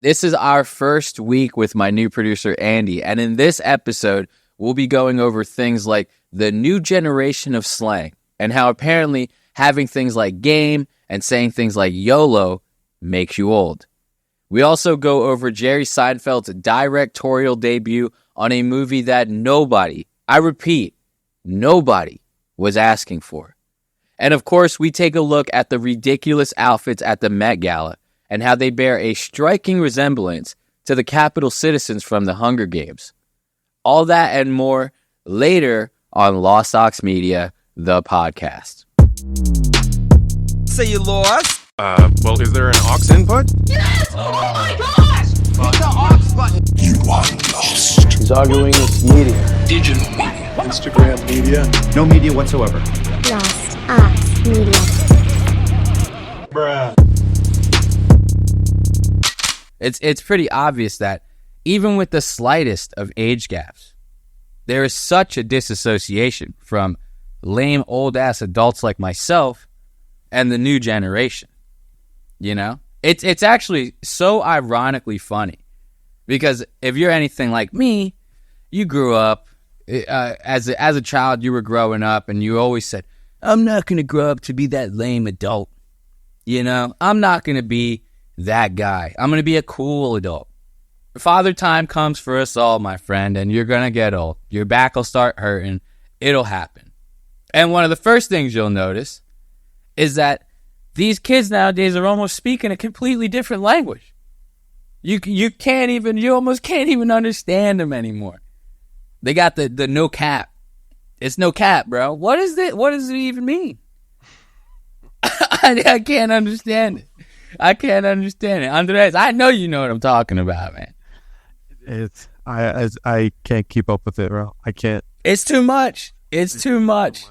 This is our first week with my new producer, Andy, and in this episode, we'll be going over things like the new generation of slang and how apparently having things like game and saying things like YOLO makes you old. We also go over Jerry Seinfeld's directorial debut on a movie that nobody, I repeat, nobody was asking for. And of course, we take a look at the ridiculous outfits at the Met Gala and how they bear a striking resemblance to the Capitol citizens from the Hunger Games. All that and more later on Lost Aux Media, the podcast. Say you lost? Well, is there an aux input? Yes! Oh my gosh! Hit the aux button. You are lost. He's arguing it's media. Digital media. Instagram media. No media whatsoever. Lost Aux Media. Bruh. It's pretty obvious that even with the slightest of age gaps, there is such a disassociation from lame old-ass adults like myself and the new generation. You know? It's actually so ironically funny because if you're anything like me, you grew up, as a child, you were growing up and you always said, I'm not going to grow up to be that lame adult. You know? I'm not going to be that guy. I'm going to be a cool adult. Father time comes for us all, my friend, and you're going to get old. Your back will start hurting. It'll happen. And one of the first things you'll notice is that these kids nowadays are almost speaking a completely different language. You almost can't even understand them anymore. They got the no cap. It's no cap, bro. What does it even mean? I can't understand it. I can't understand it. Andres, I know you know what I'm talking about, man. I can't keep up with it, bro. I can't. It's too much. It's too much.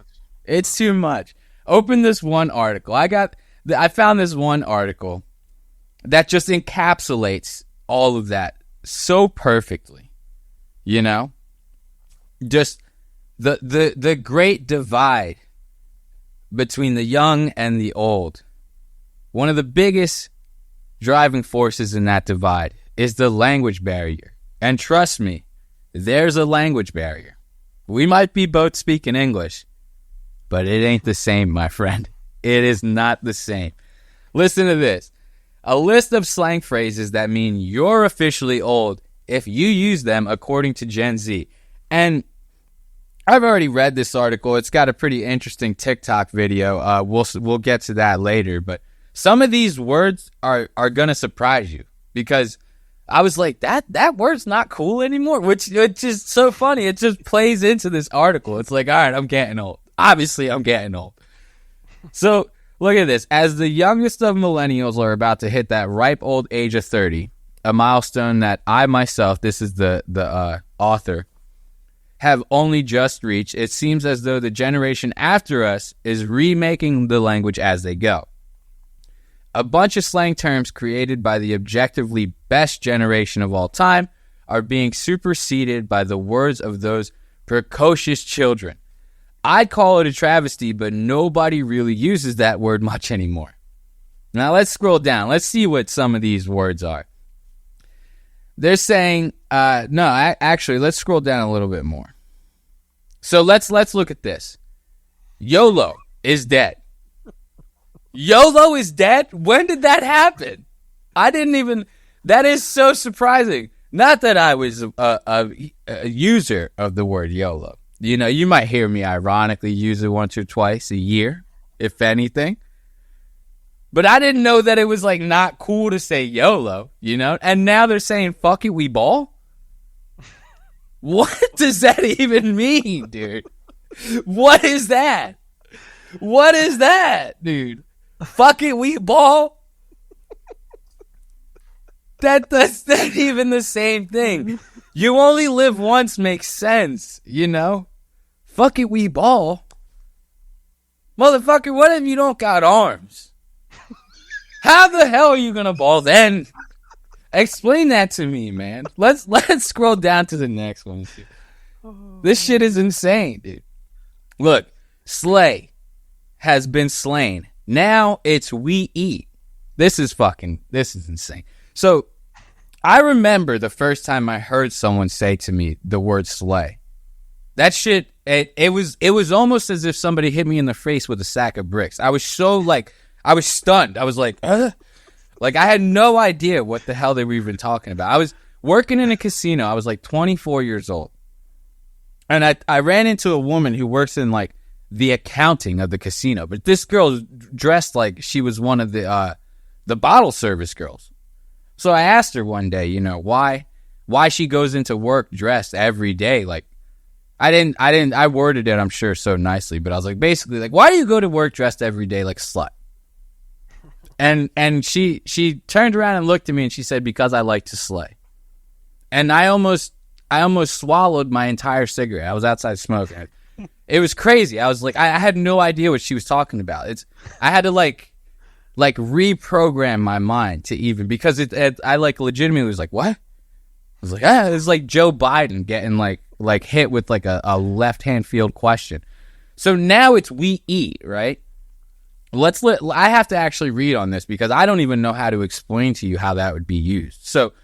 Open this one article. I found this one article that just encapsulates all of that so perfectly. You know? Just the great divide between the young and the old. One of the biggest driving forces in that divide is the language barrier. And trust me, there's a language barrier. We might be both speaking English, but it ain't the same, my friend. It is not the same. Listen to this. A list of slang phrases that mean you're officially old if you use them according to Gen Z. And I've already read this article. It's got a pretty interesting TikTok video. We'll get to that later, but some of these words are going to surprise you because I was like, that word's not cool anymore, which is so funny. It just plays into this article. It's like, all right, I'm getting old. Obviously, I'm getting old. So look at this. As the youngest of millennials are about to hit that ripe old age of 30, a milestone that I myself, this is the author, have only just reached, it seems as though the generation after us is remaking the language as they go. A bunch of slang terms created by the objectively best generation of all time are being superseded by the words of those precocious children. I'd call it a travesty, but nobody really uses that word much anymore. Now let's scroll down. Let's see what some of these words are. They're saying, actually, let's scroll down a little bit more. So let's look at this. YOLO is dead. YOLO is dead? When did that happen? That is so surprising. Not that I was a user of the word YOLO. You know, you might hear me ironically use it once or twice a year, if anything. But I didn't know that it was, like, not cool to say YOLO, you know? And now they're saying, fuck it, we ball? What does that even mean, dude? What is that? What is that, dude? Fuck it, we ball? That's not even the same thing. You only live once makes sense, you know? Fuck it, we ball? Motherfucker, what if you don't got arms? How the hell are you gonna ball then? Explain that to me, man. Let's scroll down to the next one. This shit is insane, dude. Look, slay has been slain. Now it's we eat. This is insane. So I remember the first time I heard someone say to me the word slay. That shit, it was almost as if somebody hit me in the face with a sack of bricks. I was so I was stunned. I was like, like I had no idea what the hell they were even talking about. I was working in a casino. I was like 24 years old. And I ran into a woman who works in like the accounting of the casino. But this girl dressed like she was one of the bottle service girls. So I asked her one day, you know, why she goes into work dressed every day. Like I worded it, I'm sure, so nicely, but I was like, basically, like, why do you go to work dressed every day like a slut? And she turned around and looked at me and she said, because I like to slay. And I almost swallowed my entire cigarette. I was outside smoking. It was crazy. I was like, I had no idea what she was talking about. I had to like reprogram my mind to even, because I like legitimately was like, what? I was like, it's like Joe Biden getting like hit with like a left-hand field question. So now it's we eat, right? I have to actually read on this because I don't even know how to explain to you how that would be used. So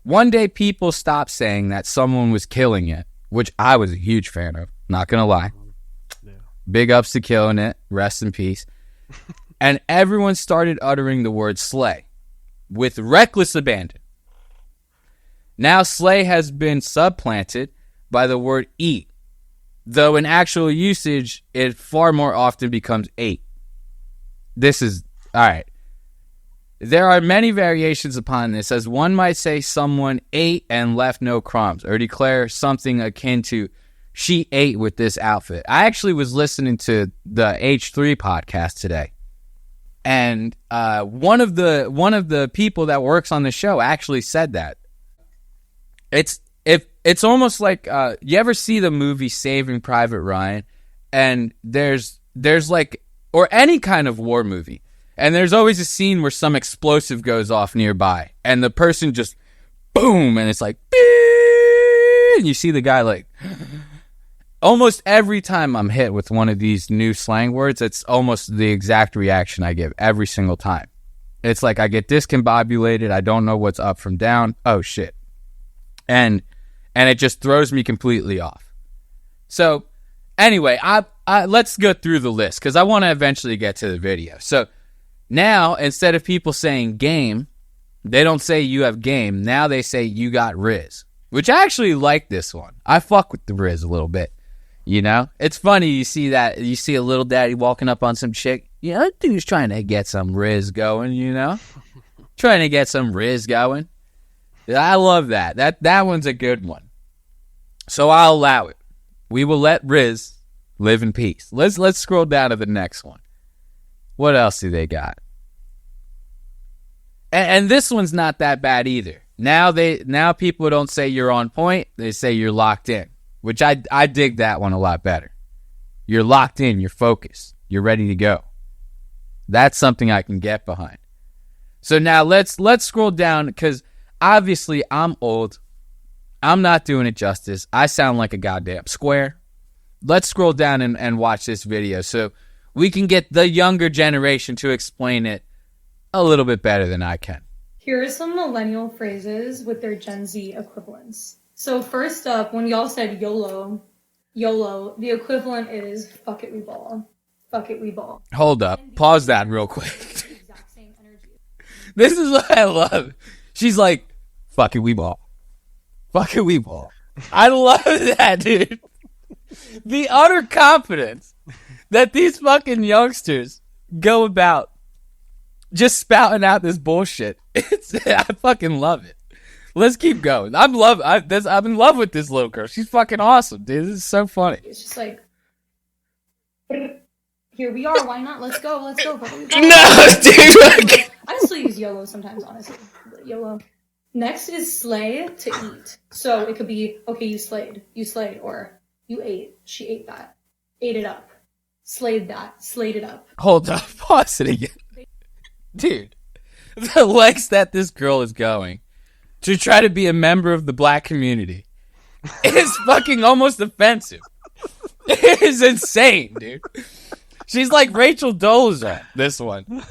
one day people stopped saying that someone was killing it, which I was a huge fan of, not gonna lie. Yeah. Big ups to Killing It, rest in peace. And everyone started uttering the word slay with reckless abandon. Now slay has been supplanted by the word eat, though in actual usage it far more often becomes ate. This is, alright. There are many variations upon this, as one might say someone ate and left no crumbs, or declare something akin to, she ate with this outfit. I actually was listening to the H3 podcast today, and one of the people that works on the show actually said that. It's almost like, you ever see the movie Saving Private Ryan, and there's like, or any kind of war movie, and there's always a scene where some explosive goes off nearby, and the person just, boom, and it's like, and you see the guy like, almost every time I'm hit with one of these new slang words, it's almost the exact reaction I give every single time. It's like I get discombobulated, I don't know what's up from down, oh shit. And it just throws me completely off. So, anyway, let's go through the list, because I want to eventually get to the video. So, now, instead of people saying game, they don't say you have game. Now they say you got Riz, which I actually like this one. I fuck with the Riz a little bit, you know? It's funny, you see a little daddy walking up on some chick. You know, that dude's trying to get some Riz going, you know? Trying to get some Riz going. I love that. That one's a good one. So I'll allow it. We will let Riz live in peace. Let's scroll down to the next one. What else do they got? And this one's not that bad either. Now people don't say you're on point. They say you're locked in, which I dig that one a lot better. You're locked in. You're focused. You're ready to go. That's something I can get behind. So now let's scroll down, because obviously I'm old. I'm not doing it justice. I sound like a goddamn square. Let's scroll down and watch this video so we can get the younger generation to explain it a little bit better than I can. Here are some millennial phrases with their Gen Z equivalents. So first up, when y'all said YOLO, the equivalent is fuck it, we ball. Fuck it, we ball. Hold up. Pause that real quick. Exact same energy. This is what I love. She's like, fuck it, we ball. Fuck it, we ball. I love that, dude. The utter confidence that these fucking youngsters go about just spouting out this bullshit. I fucking love it. Let's keep going. I'm in love with this little girl. She's fucking awesome, dude. This is so funny. It's just like, here we are. Why not? Let's go. Let's go. No, dude. I still use YOLO sometimes, honestly. YOLO. Next is slay, to eat. So it could be, okay, you slayed, or you ate, she ate that, ate it up, slayed that, slayed it up. Hold up, pause it again. Dude, the lengths that this girl is going to try to be a member of the black community is fucking almost offensive. It is insane, dude. She's like Rachel Dolezal, this one.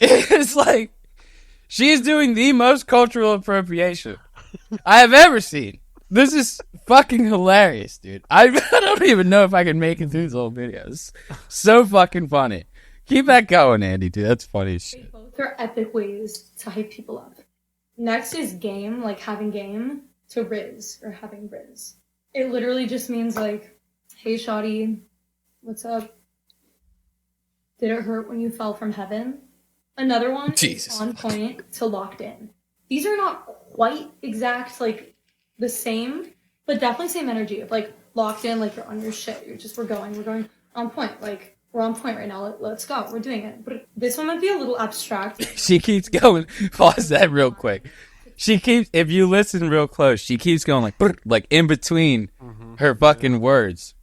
It's like, She's doing the most cultural appropriation I have ever seen. This is fucking hilarious, dude. I don't even know if I can make it through this whole video. It's so fucking funny. Keep that going, Andy, dude. That's funny as shit. Both are epic ways to hype people up. Next is game, like having game, to riz, or having riz. It literally just means like, hey, shawty, what's up? Did it hurt when you fell from heaven? Another one is on point to locked in. These are not quite exact, like, the same, but definitely same energy of, like, locked in, like, you're on your shit. We're going on point. Like, we're on point right now. Let's go. We're doing it. But this one might be a little abstract. She keeps going. Pause that real quick. She keeps, if you listen real close, she keeps going like in between her fucking words.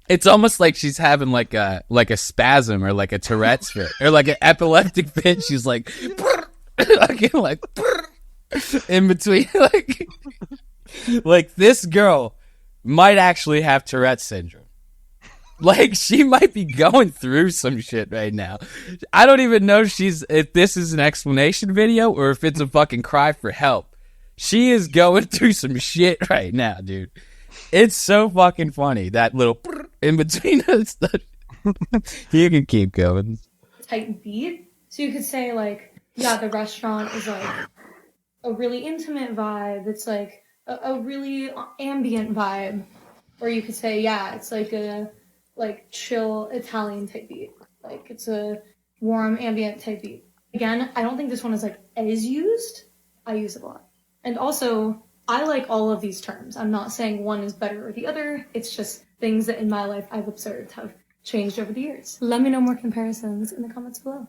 It's almost like she's having like a spasm or like a Tourette's fit or like an epileptic fit. She's like, like in between, like this girl might actually have Tourette's syndrome. Like, she might be going through some shit right now. I don't even know if this is an explanation video or if it's a fucking cry for help. She is going through some shit right now, dude. It's so fucking funny, that little in between us. You can keep going. Tight beat. So you could say, like, yeah, the restaurant is, like, a really intimate vibe. It's, like, a really ambient vibe. Or you could say, yeah, it's, like, a chill Italian type beat. Like, it's a warm ambient type beat. Again, I don't think this one is like as used. I use it a lot. And also, I like all of these terms. I'm not saying one is better or the other. It's just things that in my life I've observed have changed over the years. Let me know more comparisons in the comments below.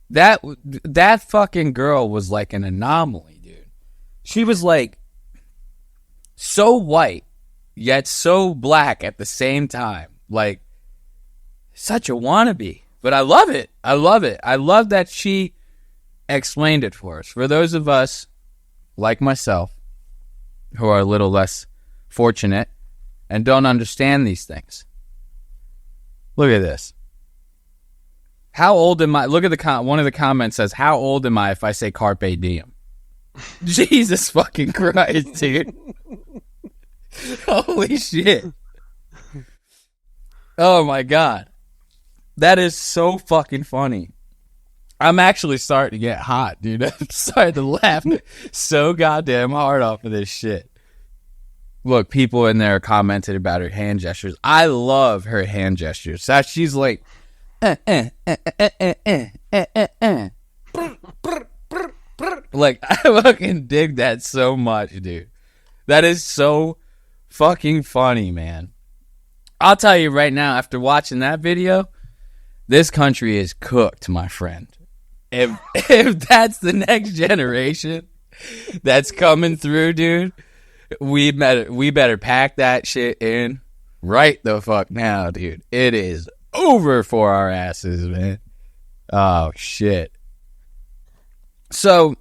That fucking girl was like an anomaly, dude. She was like so white yet so black at the same time. Like, such a wannabe. But I love it. I love it. I love that she explained it for us. For those of us, like myself, who are a little less fortunate and don't understand these things. Look at this. How old am I? Look at one of the comments says, how old am I if I say carpe diem? Jesus fucking Christ, dude. Holy shit. Oh my god. That is so fucking funny. I'm actually starting to get hot, dude. I'm starting to laugh so goddamn hard off of this shit. Look, people in there commented about her hand gestures. I love her hand gestures. That she's like, like, I fucking dig that so much, dude. That is so fucking funny, man. I'll tell you right now, after watching that video, this country is cooked, my friend. If that's the next generation that's coming through, dude, we better pack that shit in right the fuck now, dude. It is over for our asses, man. Oh, shit. So,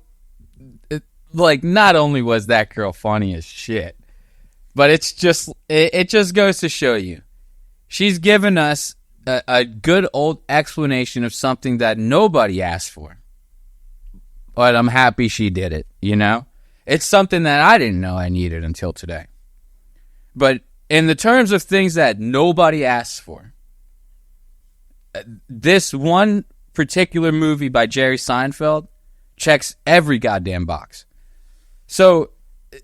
like, not only was that girl funny as shit, but it just goes to show you, she's given us a good old explanation of something that nobody asked for. But I'm happy she did it, you know? It's something that I didn't know I needed until today. But in the terms of things that nobody asked for, this one particular movie by Jerry Seinfeld checks every goddamn box. So,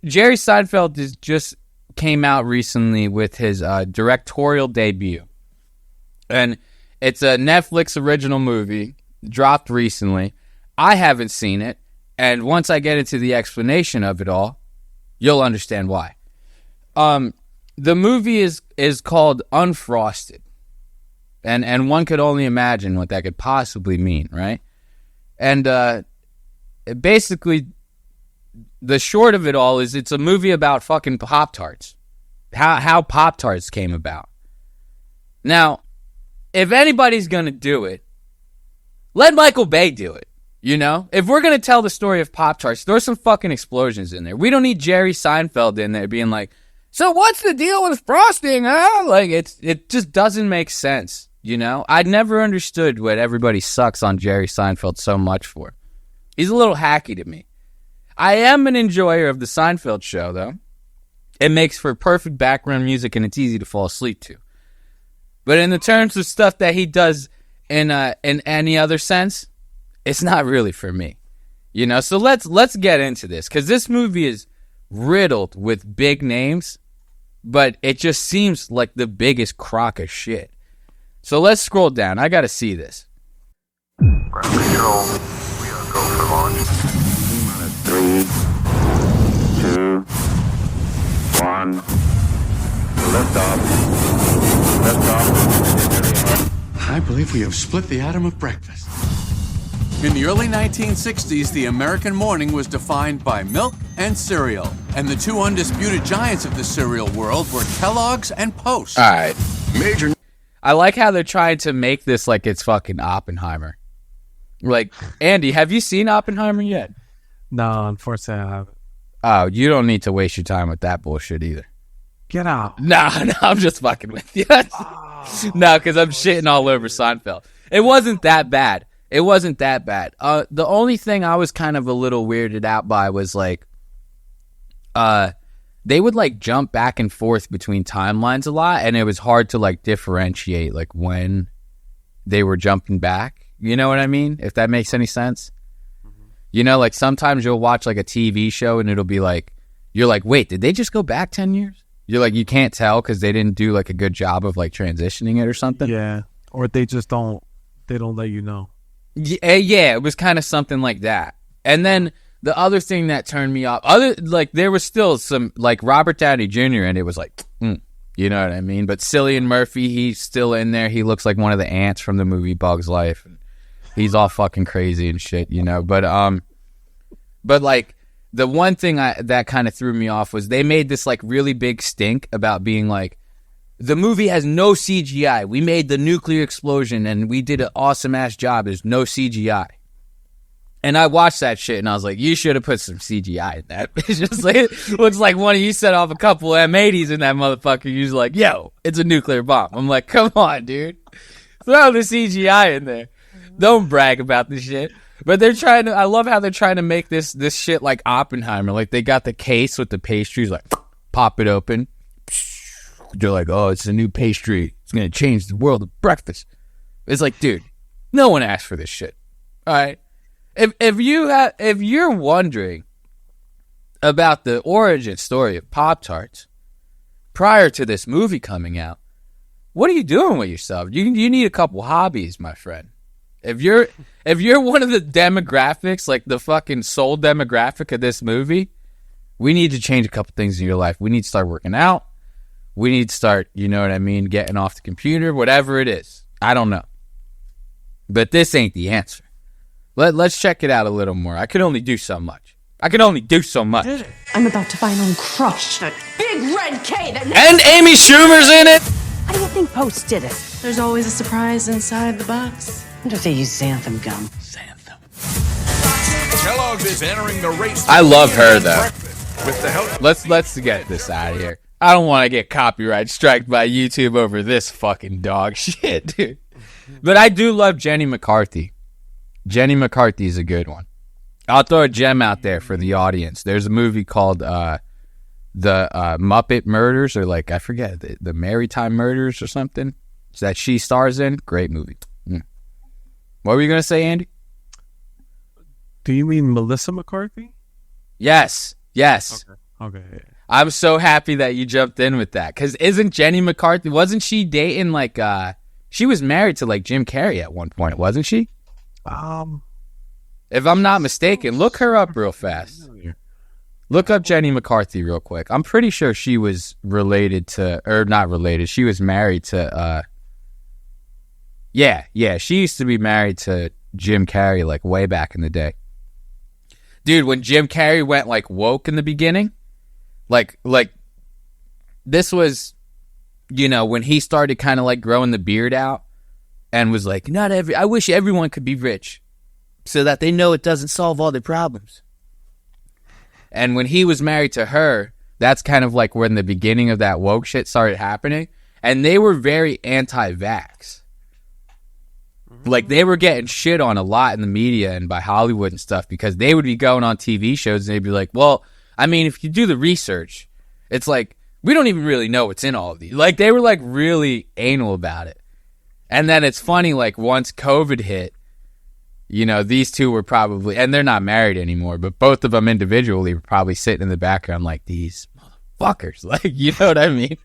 Jerry Seinfeld just came out recently with his directorial debut. And it's a Netflix original movie, dropped recently. I haven't seen it, and once I get into the explanation of it all, you'll understand why. The movie is called Unfrosted. And one could only imagine what that could possibly mean, right? And basically, the short of it all is it's a movie about fucking Pop-Tarts. How Pop-Tarts came about. Now, if anybody's going to do it, let Michael Bay do it, you know? If we're going to tell the story of Pop-Tarts, throw some fucking explosions in there. We don't need Jerry Seinfeld in there being like, so what's the deal with frosting, huh? Like, it just doesn't make sense, you know? I'd never understood what everybody sucks on Jerry Seinfeld so much for. He's a little hacky to me. I am an enjoyer of the Seinfeld show, though. It makes for perfect background music, and it's easy to fall asleep to. But in the terms of stuff that he does in any other sense, it's not really for me. You know, so let's get into this, because this movie is riddled with big names, but it just seems like the biggest crock of shit. So let's scroll down. I got to see this. Ground control, we are go for launch. 3, 2, 1. Lift off. I believe we have split the atom of breakfast. In the early 1960s, the American morning was defined by milk and cereal. And the two undisputed giants of the cereal world were Kellogg's and Post. All right. Major. I like how they're trying to make this like it's fucking Oppenheimer. Like, Andy, have you seen Oppenheimer yet? No, unfortunately, I haven't. Oh, you don't need to waste your time with that bullshit either. Get out. Nah, I'm just fucking with you. No, because I'm shitting all over Seinfeld. It wasn't that bad. The only thing I was kind of a little weirded out by was like, they would like jump back and forth between timelines a lot, and it was hard to like differentiate like when they were jumping back. You know what I mean? If that makes any sense. You know, like sometimes you'll watch like a TV show and it'll be like, you're like, wait, did they just go back 10 years? You're like, you can't tell because they didn't do like a good job of like transitioning it or something. Yeah, or they just don't let you know. Yeah, it was kind of something like that. And then the other thing that turned me off, there was still some like Robert Downey Jr. and it was like, you know what I mean? But Cillian Murphy, he's still in there. He looks like one of the ants from the movie Bug's Life. He's all fucking crazy and shit, you know. But like the one thing that kind of threw me off was they made this like really big stink about being like, the movie has no CGI. We made the nuclear explosion and we did an awesome ass job. There's no CGI. And I watched that shit and I was like, you should have put some CGI in that. It's just like, it looks like one of you set off a couple M80s in that motherfucker. You're like, yo, it's a nuclear bomb. I'm like, come on, dude. Throw the CGI in there. Don't brag about this shit. But they're trying to, I love how they're trying to make this shit like Oppenheimer. Like they got the case with the pastries, like pop it open. They're like, oh, it's a new pastry. It's going to change the world of breakfast. It's like, dude, no one asked for this shit. All right. If you're wondering about the origin story of Pop-Tarts prior to this movie coming out, what are you doing with yourself? You need a couple hobbies, my friend. If you're one of the demographics, like the fucking sole demographic of this movie, we need to change a couple things in your life. We need to start working out. We need to start, you know what I mean, getting off the computer, whatever it is. I don't know. But this ain't the answer. Let's check it out a little more. I can only do so much. I'm about to finally crush that big red K that... And Amy Schumer's in it! How do you think Post did it? There's always a surprise inside the box. What if they use xanthan gum? Kellogg's is entering the race. I love her, though. With the help. Let's get this out of here. I don't want to get copyright striked by YouTube over this fucking dog shit, dude. But I do love Jenny McCarthy. Jenny McCarthy's a good one. I'll throw a gem out there for the audience. There's a movie called the Muppet Murders, or like, I forget, the Maritime Murders or something, that she stars in. Great movie. What were you going to say, Andy? Do you mean Melissa McCarthy? Yes. Okay. I'm so happy that you jumped in with that, because isn't Jenny McCarthy, wasn't she dating like, she was married to like Jim Carrey at one point, wasn't she? If I'm not mistaken, look her up real fast. Look up Jenny McCarthy real quick. I'm pretty sure she was related to, or not related, she was married to, yeah, she used to be married to Jim Carrey like way back in the day. Dude, when Jim Carrey went like woke in the beginning, like this was, you know, when he started kind of like growing the beard out and was like, I wish everyone could be rich so that they know it doesn't solve all their problems. And when he was married to her, that's kind of like when the beginning of that woke shit started happening. And they were very anti-vax. Like, they were getting shit on a lot in the media and by Hollywood and stuff because they would be going on TV shows and they'd be like, well, I mean, if you do the research, it's like, we don't even really know what's in all of these. Like, they were, like, really anal about it. And then it's funny, like, once COVID hit, you know, these two were probably, and they're not married anymore, but both of them individually were probably sitting in the background like, these motherfuckers. Like, you know what I mean?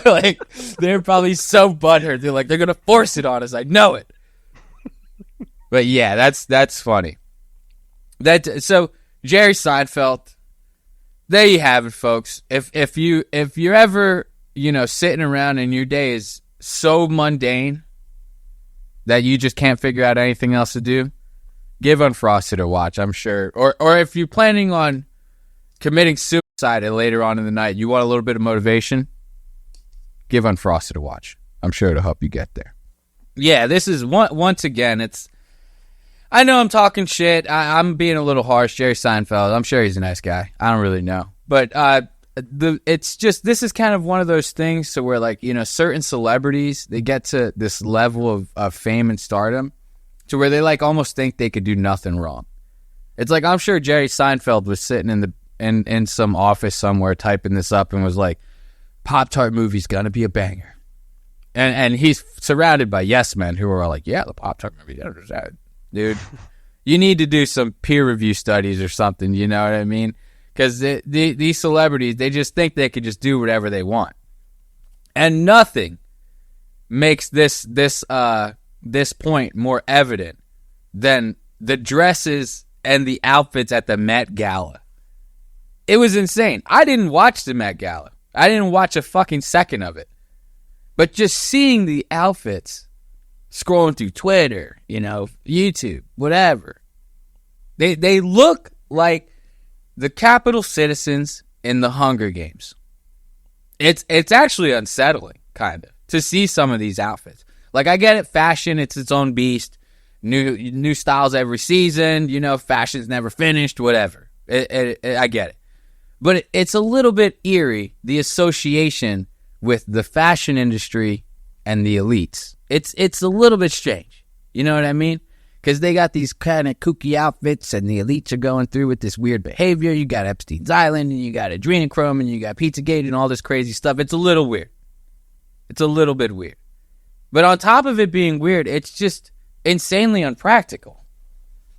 Like, they're probably so butthurt. They're like, they're going to force it on us. I know it. But yeah, that's funny. So Jerry Seinfeld, there you have it, folks. If you're ever, you know, sitting around and your day is so mundane that you just can't figure out anything else to do, give Unfrosted a watch, I'm sure. Or if you're planning on committing suicide later on in the night, you want a little bit of motivation, give Unfrosted a watch. I'm sure it'll help you get there. Yeah, this is, once again, I know I'm talking shit. I'm being a little harsh. Jerry Seinfeld, I'm sure he's a nice guy. I don't really know. But it's just, this is kind of one of those things so where, like, you know, certain celebrities, they get to this level of fame and stardom to where they, like, almost think they could do nothing wrong. It's like, I'm sure Jerry Seinfeld was sitting in some office somewhere typing this up and was like, Pop-Tart movie's gonna be a banger. And he's surrounded by yes men who are all like, yeah, the Pop-Tart movie, dude, you need to do some peer review studies or something, you know what I mean? Because these celebrities, they just think they could just do whatever they want. And nothing makes this point more evident than the dresses and the outfits at the Met Gala. It was insane. I didn't watch the Met Gala. I didn't watch a fucking second of it. But just seeing the outfits, scrolling through Twitter, you know, YouTube, whatever, they look like the capital citizens in the Hunger Games. It's actually unsettling, kind of, to see some of these outfits. Like, I get it, fashion, it's its own beast. New styles every season, you know, fashion's never finished, whatever. I get it. But it's a little bit eerie, the association with the fashion industry and the elites. It's a little bit strange. You know what I mean? Because they got these kind of kooky outfits and the elites are going through with this weird behavior. You got Epstein's Island and you got Adrenochrome and you got Pizzagate and all this crazy stuff. It's a little weird. It's a little bit weird. But on top of it being weird, it's just insanely unpractical.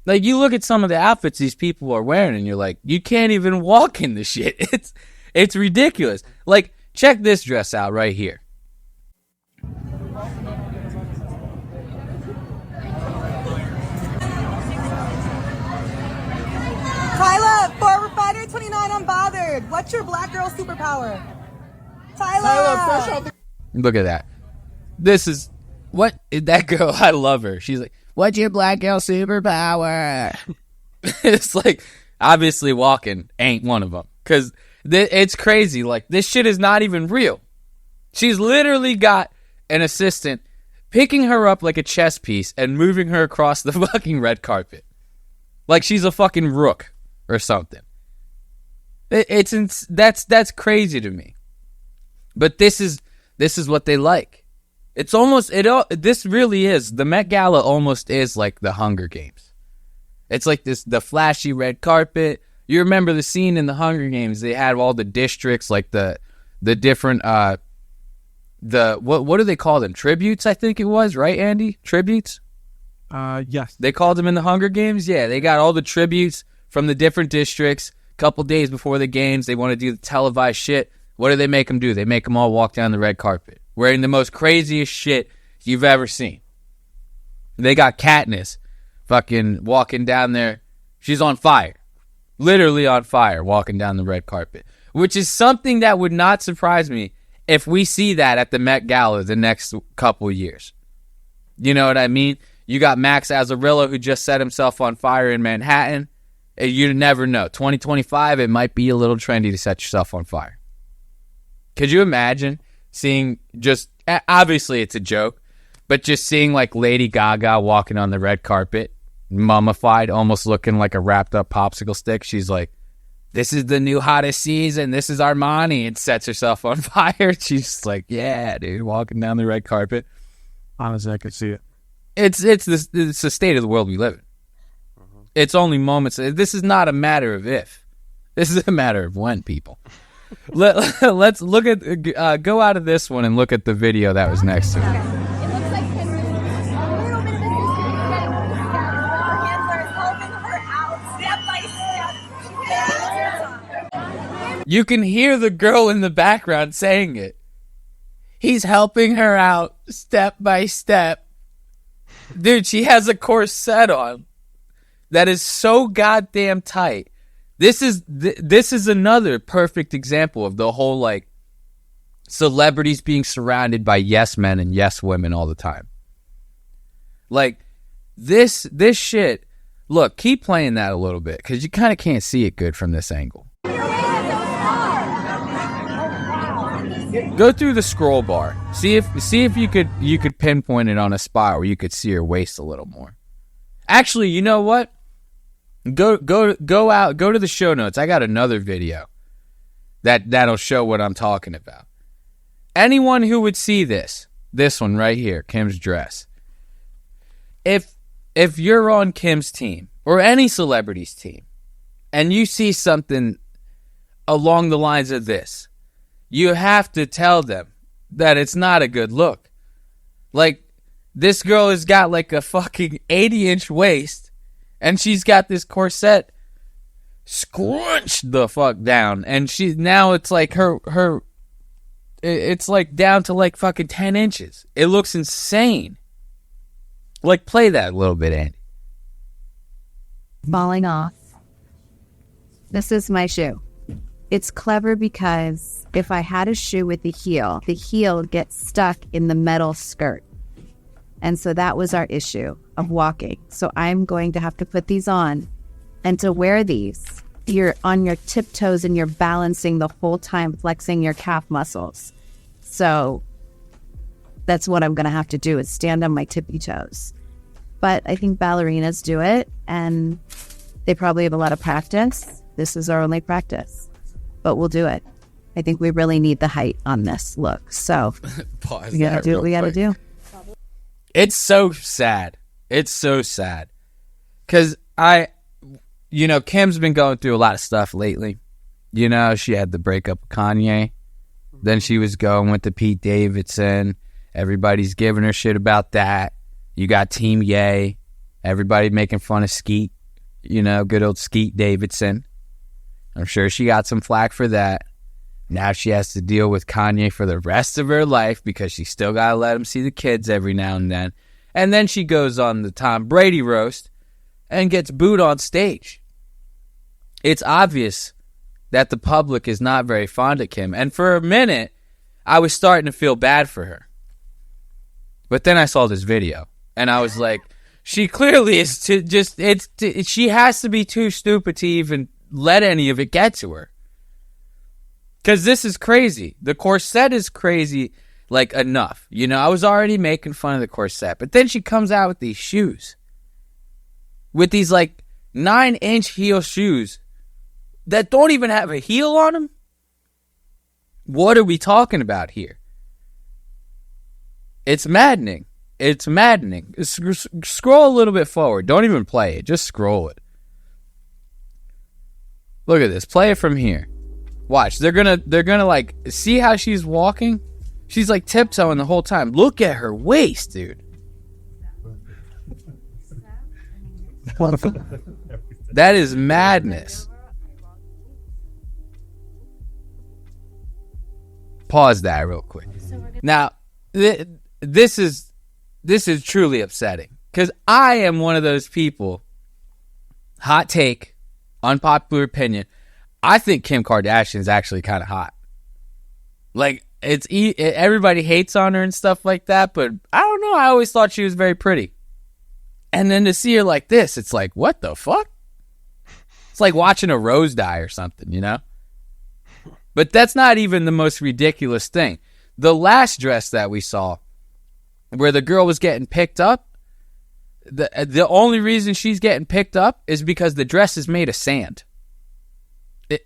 Like, you look at some of the outfits these people are wearing and you're like, you can't even walk in this shit. It's ridiculous. Like, check this dress out right here. Tyler, forward fighter 29 unbothered. What's your black girl superpower? Tyler, look at that. This is what that girl. I love her. She's like, what's your black girl superpower? It's like, obviously walking ain't one of them. Because it's crazy. Like, this shit is not even real. She's literally got an assistant picking her up like a chess piece and moving her across the fucking red carpet. Like she's a fucking rook or something. That's crazy to me. But this is what they like. It's almost this really is, the Met Gala almost is like the Hunger Games. It's like the flashy red carpet. You remember the scene in the Hunger Games? They had all the districts, like the different what do they call them? Tributes, I think it was, right, Andy? Tributes? Yes. They called them in the Hunger Games? Yeah, they got all the tributes from the different districts. A couple days before the games, they want to do the televised shit. What do they make them do? They make them all walk down the red carpet, wearing the most craziest shit you've ever seen. They got Katniss fucking walking down there. She's on fire. Literally on fire, walking down the red carpet. Which is something that would not surprise me if we see that at the Met Gala the next couple years. You know what I mean? You got Max Azarello, who just set himself on fire in Manhattan. You never know. 2025, it might be a little trendy to set yourself on fire. Could you imagine seeing just, obviously it's a joke, but just seeing like Lady Gaga walking on the red carpet, mummified, almost looking like a wrapped up popsicle stick. She's like, this is the new hottest season. This is Armani. And sets herself on fire. She's just like, yeah, dude, walking down the red carpet. Honestly, I could see it. It's the state of the world we live in. It's only moments. This is not a matter of if. This is a matter of when, people. Let's look at go out of this one and look at the video that was next to it. You can hear the girl in the background saying it. He's helping her out step by step. Dude, she has a corset on that is so goddamn tight. This is another perfect example of the whole, like, celebrities being surrounded by yes men and yes women all the time. Like, this shit. Look, keep playing that a little bit, because you kind of can't see it good from this angle. Go through the scroll bar. See if you could pinpoint it on a spot where you could see her waist a little more. Actually, you know what? Go to the show notes. I got another video that'll show what I'm talking about. Anyone who would see this one right here, Kim's dress. If you're on Kim's team or any celebrity's team and you see something along the lines of this, you have to tell them that it's not a good look. Like, this girl has got like a fucking 80-inch waist, and she's got this corset scrunched the fuck down, and now it's like it's like down to like fucking 10 inches. It looks insane. Like, play that a little bit, Andy. Falling off. This is my shoe. It's clever because if I had a shoe with the heel gets stuck in the metal skirt. And so that was our issue of walking. So I'm going to have to put these on. And to wear these, you're on your tiptoes and you're balancing the whole time, flexing your calf muscles. So that's what I'm going to have to do, is stand on my tippy toes. But I think ballerinas do it, and they probably have a lot of practice. This is our only practice. But we'll do it. I think we really need the height on this look. So we gotta do what we gotta do. It's so sad. It's so sad. Because Kim's been going through a lot of stuff lately. You know, she had the breakup with Kanye. Then she was going with the Pete Davidson. Everybody's giving her shit about that. You got Team Ye. Everybody making fun of Skeet. You know, good old Skeet Davidson. I'm sure she got some flack for that. Now she has to deal with Kanye for the rest of her life because she still got to let him see the kids every now and then. And then she goes on the Tom Brady roast and gets booed on stage. It's obvious that the public is not very fond of Kim. And for a minute, I was starting to feel bad for her. But then I saw this video, and I was like, she clearly is she has to be too stupid to even let any of it get to her. Because this is crazy. The corset is crazy, like, enough. You know, I was already making fun of the corset. But then she comes out with these shoes. With these, like, 9-inch heel shoes that don't even have a heel on them. What are we talking about here? It's maddening. It's maddening. Scroll a little bit forward. Don't even play it. Just scroll it. Look at this. Play it from here. Watch. They're gonna like, see how she's walking? She's like tiptoeing the whole time. Look at her waist, dude. That is madness. Pause that real quick. Now, this is truly upsetting, because I am one of those people. Hot take, unpopular opinion. I think Kim Kardashian is actually kind of hot. Like, everybody hates on her and stuff like that, but I don't know. I always thought she was very pretty. And then to see her like this, it's like, what the fuck? It's like watching a rose die or something, you know? But that's not even the most ridiculous thing. The last dress that we saw, where the girl was getting picked up, the only reason she's getting picked up is because the dress is made of sand.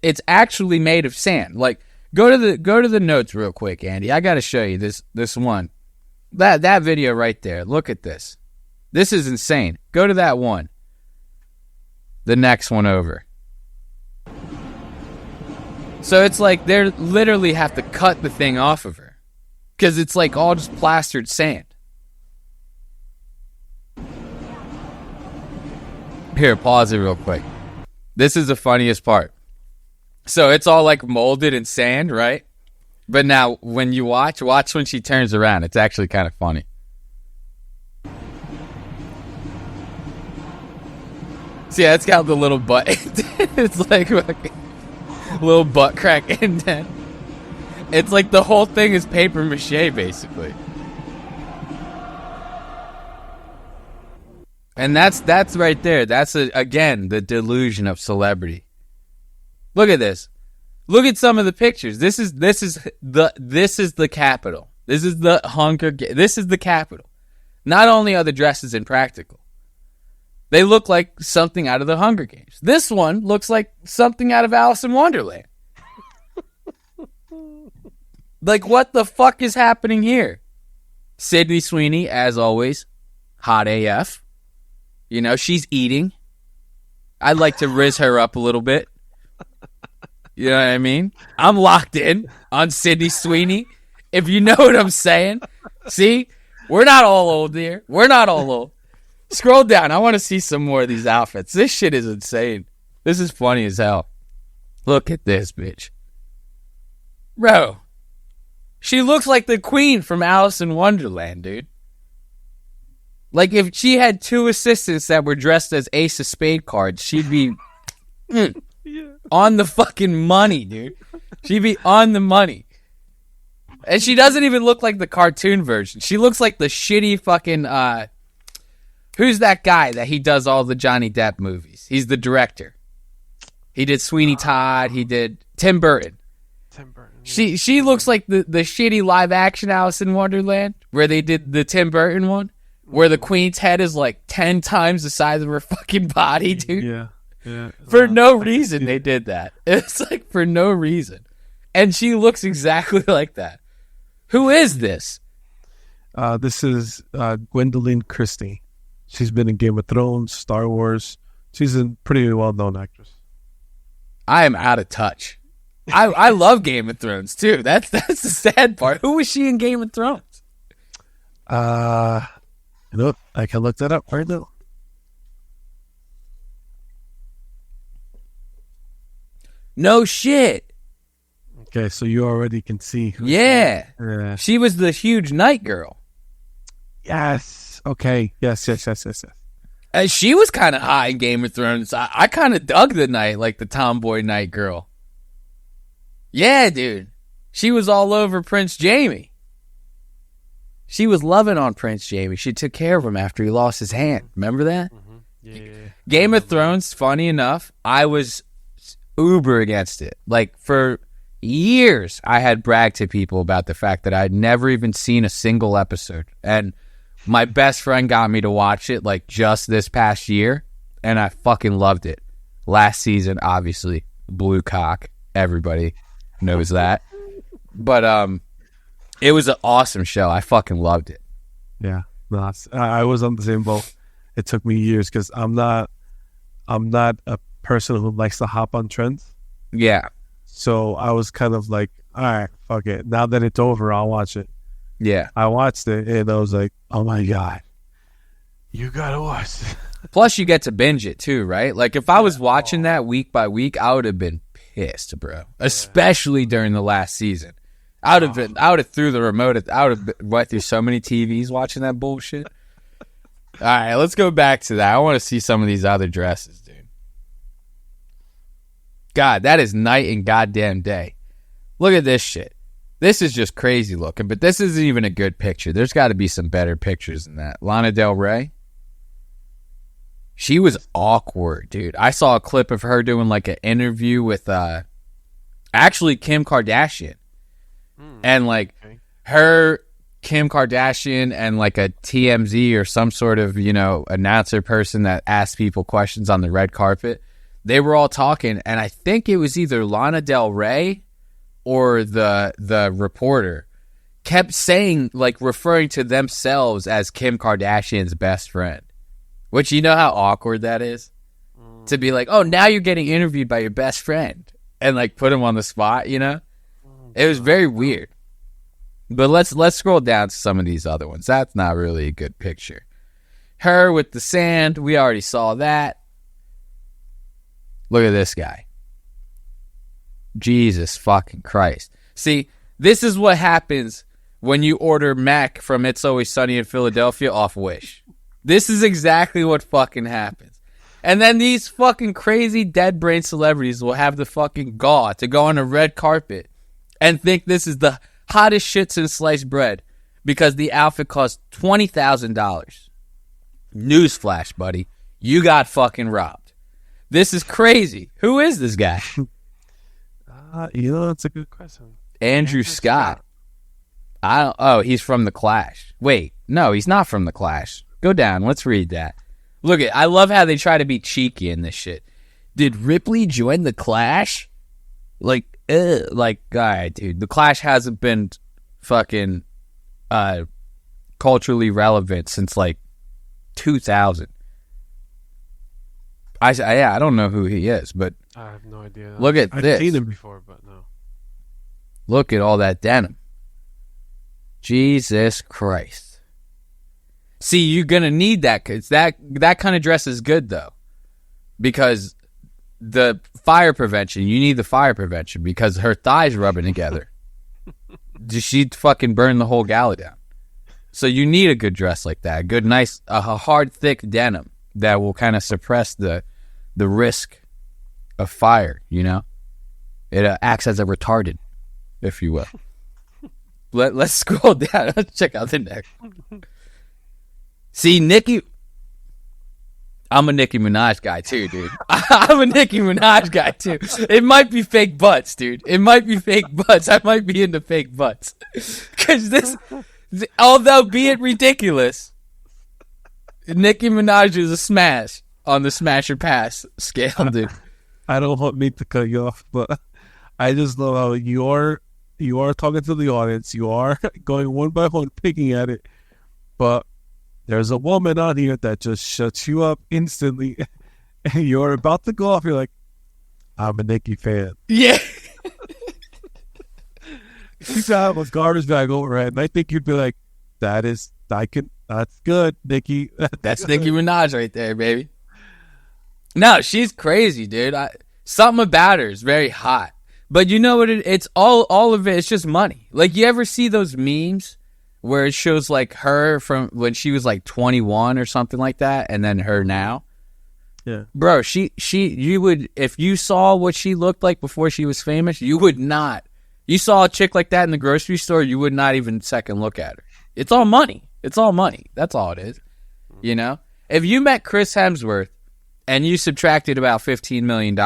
It's actually made of sand. Like, go to the notes real quick, Andy. I got to show you this one. That video right there. Look at this. This is insane. Go to that one. The next one over. So it's like they literally have to cut the thing off of her. Because it's like all just plastered sand. Here, pause it real quick. This is the funniest part. So it's all like molded in sand, right? But now when you watch when she turns around. It's actually kind of funny. See, yeah, it's got the little butt. It's like a little butt crack indent. It's like the whole thing is paper mache, basically. And that's right there. That's again the delusion of celebrity. Look at this. Look at some of the pictures. This is the Capitol. This is the Hunger. This is the Capitol. Not only are the dresses impractical, they look like something out of the Hunger Games. This one looks like something out of Alice in Wonderland. Like, what the fuck is happening here? Sydney Sweeney, as always, hot AF. You know, she's eating. I'd like to riz her up a little bit. You know what I mean? I'm locked in on Sydney Sweeney. If you know what I'm saying. See? We're not all old here. We're not all old. Scroll down. I want to see some more of these outfits. This shit is insane. This is funny as hell. Look at this, bitch. Bro. She looks like the queen from Alice in Wonderland, dude. Like, if she had two assistants that were dressed as Ace of Spade cards, she'd be on the fucking money, dude. She'd be on the money. And she doesn't even look like the cartoon version. She looks like the shitty fucking, who's that guy that he does all the Johnny Depp movies? He's the director. He did Sweeney Todd. He did Tim Burton. She looks like the shitty live action Alice in Wonderland, where they did the Tim Burton one, where the queen's head is like 10 times the size of her fucking body, dude. Yeah. For no reason they did that. It's like for no reason. And she looks exactly like that. Who is this? This is Gwendolyn Christie. She's been in Game of Thrones, Star Wars. She's a pretty well-known actress. I am out of touch. I love Game of Thrones too. That's the sad part. Who was she in Game of Thrones? You know, I can look that up right now. No shit. Okay, so you already can see. Yeah. She was the huge night girl. Yes. Okay. Yes. She was kind of hot in Game of Thrones. I kind of dug the night, like the tomboy night girl. Yeah, dude. She was all over Prince Jaime. She was loving on Prince Jaime. She took care of him after he lost his hand. Remember that? Mm-hmm. Yeah. Game of Thrones, funny enough, I was uber against it. Like, for years, I had bragged to people about the fact that I'd never even seen a single episode. And my best friend got me to watch it, like, just this past year. And I fucking loved it. Last season, obviously, blue cock. Everybody knows that. But, it was an awesome show. I fucking loved it. Yeah. No, I was on the same boat. It took me years because I'm not a person who likes to hop on trends. Yeah. So I was kind of like, all right, fuck it. Now that it's over, I'll watch it. Yeah. I watched it and I was like, oh my God, you gotta watch it. Plus, you get to binge it too, right? Like, if I was watching that week by week, I would have been pissed, bro. Especially during the last season. I would have threw the remote. I would have went through so many TVs watching that bullshit. All right, let's go back to that. I want to see some of these other dresses, dude. God, that is night and goddamn day. Look at this shit. This is just crazy looking, but this isn't even a good picture. There's got to be some better pictures than that. Lana Del Rey. She was awkward, dude. I saw a clip of her doing like an interview with actually Kim Kardashian. And like her, Kim Kardashian, and like a TMZ or some sort of, you know, announcer person that asks people questions on the red carpet, they were all talking, and I think it was either Lana Del Rey or the reporter kept saying, like, referring to themselves as Kim Kardashian's best friend. Which, you know how awkward that is? To be like, oh, now you're getting interviewed by your best friend. And, like, put him on the spot, you know? It was very weird. But let's scroll down to some of these other ones. That's not really a good picture. Her with the sand, we already saw that. Look at this guy. Jesus fucking Christ. See, this is what happens when you order mac from It's Always Sunny in Philadelphia off Wish. This is exactly what fucking happens. And then these fucking crazy dead brain celebrities will have the fucking gall to go on a red carpet and think this is the hottest shit since sliced bread because the outfit cost $20,000. Newsflash, buddy. You got fucking robbed. This is crazy. Who is this guy? That's a good question. Andrew Scott. He's from The Clash. Wait, no, he's not from The Clash. Go down. Let's read that. Look I love how they try to be cheeky in this shit. Did Ripley join The Clash? All right, dude. The Clash hasn't been fucking culturally relevant since, like, 2000. I don't know who he is, but I have no idea. Look at this. I've seen him before, but no. Look at all that denim. Jesus Christ. See, you're going to need that because that kind of dress is good, though. Because the fire prevention, you need the fire prevention because her thighs rubbing together. She'd fucking burn the whole gala down. So you need a good dress like that. A good, nice, a hard, thick denim that will kind of suppress the risk of fire, you know? It acts as a retardant, if you will. Let's scroll down. Let's check out the next. See, Nicki... I'm a Nicki Minaj guy, too, dude. I'm a Nicki Minaj guy, too. It might be fake butts, dude. It might be fake butts. I might be into fake butts. Because this... Although, be it ridiculous, Nicki Minaj is a smash on the smash or pass scale, dude. I don't want me to cut you off, but I just love how you are talking to the audience. You are going one by one, picking at it. But there's a woman on here that just shuts you up instantly. And you're about to go off. You're like, I'm a Nicki fan. Yeah. She's got a garbage bag over her head. And I think you'd be like, that's good, Nicki. That's Nicki Minaj right there, baby. No, she's crazy, dude. Something about her is very hot. But you know what? It's all of it. It's just money. Like, you ever see those memes where it shows like her from when she was like 21 or something like that, and then her now? Yeah, bro. You would, if you saw what she looked like before she was famous, you would not. You saw a chick like that in the grocery store, you would not even second look at her. It's all money. It's all money. That's all it is. You know, if you met Chris Hemsworth and you subtracted about $15 million,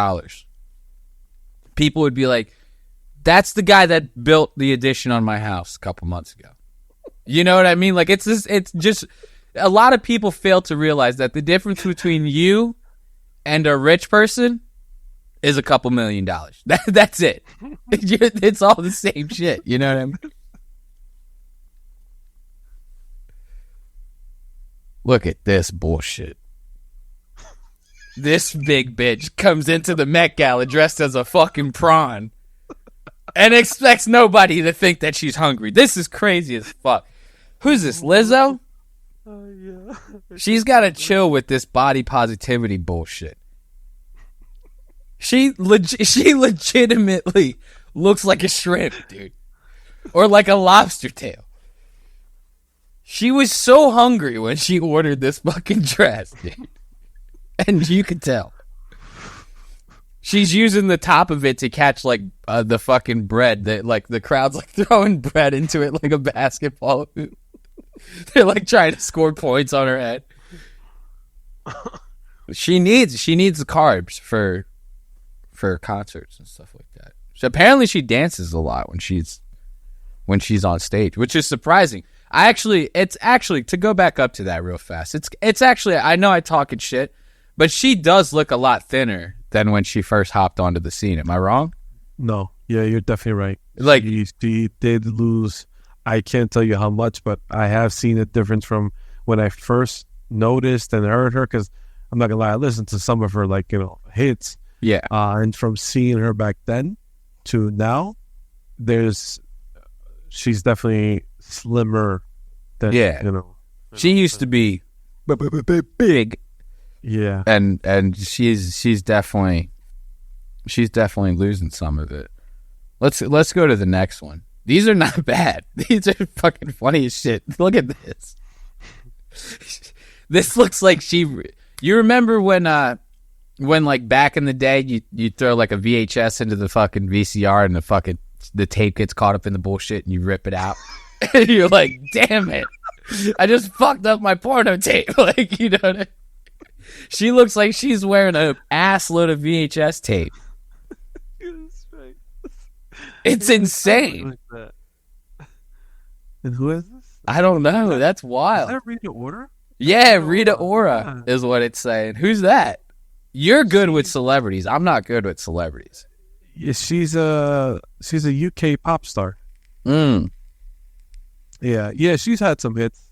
people would be like, that's the guy that built the addition on my house a couple months ago. You know what I mean? Like, it's just a lot of people fail to realize that the difference between you and a rich person is a couple $1 million. That's it. It's all the same shit. You know what I mean? Look at this bullshit. This big bitch comes into the Met Gala dressed as a fucking prawn and expects nobody to think that she's hungry. This is crazy as fuck. Who's this, Lizzo? Yeah. She's got to chill with this body positivity bullshit. She legitimately looks like a shrimp, dude. Or like a lobster tail. She was so hungry when she ordered this fucking dress, dude. And you could tell. She's using the top of it to catch, like, the fucking bread. That, like, the crowd's, like, throwing bread into it like a basketball hoop. They're, like, trying to score points on her head. She needs the carbs for concerts and stuff like that. So apparently she dances a lot when she's on stage, which is surprising. It's actually to go back up to that real fast. It's actually, I know I talking shit, but she does look a lot thinner than when she first hopped onto the scene. Am I wrong? No. Yeah, you're definitely right. Like, she did lose. I can't tell you how much, but I have seen a difference from when I first noticed and heard her, because I'm not gonna lie, I listened to some of her hits. Yeah. And from seeing her back then to now, she's definitely slimmer than She used to be big. Yeah. And she's definitely losing some of it. Let's go to the next one. These are not bad. These are fucking funny as shit. Look at this. This looks like you remember when like back in the day you throw like a VHS into the fucking VCR and the tape gets caught up in the bullshit and you rip it out. And you're like, damn it. I just fucked up my porno tape. Like, you know what I mean? She looks like she's wearing an ass load of VHS tape. It's insane. And who is this? I don't know. That's wild. Is that Rita Ora? Yeah, Rita Ora is what it's saying. Who's that? You're good with celebrities. I'm not good with celebrities. Yeah, she's a UK pop star. Yeah, she's had some hits.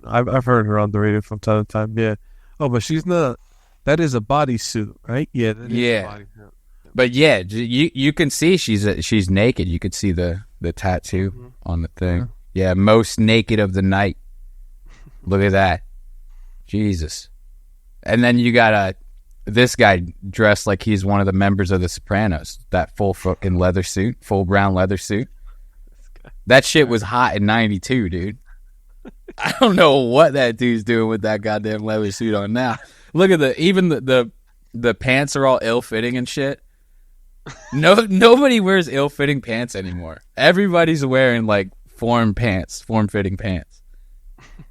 I've heard her on the radio from time to time. Yeah. Oh, but she's not. That is a bodysuit, right? Yeah. That is a bodysuit. But yeah, you can see she's naked. You could see the tattoo on the thing. Yeah, most naked of the night. Look at that. Jesus. And then you got this guy dressed like he's one of the members of the Sopranos. That full fucking leather suit, full brown leather suit. That shit was hot in 92, dude. I don't know what that dude's doing with that goddamn leather suit on now. Look at even the pants are all ill-fitting and shit. Nobody wears ill-fitting pants anymore. Everybody's wearing like form-fitting pants.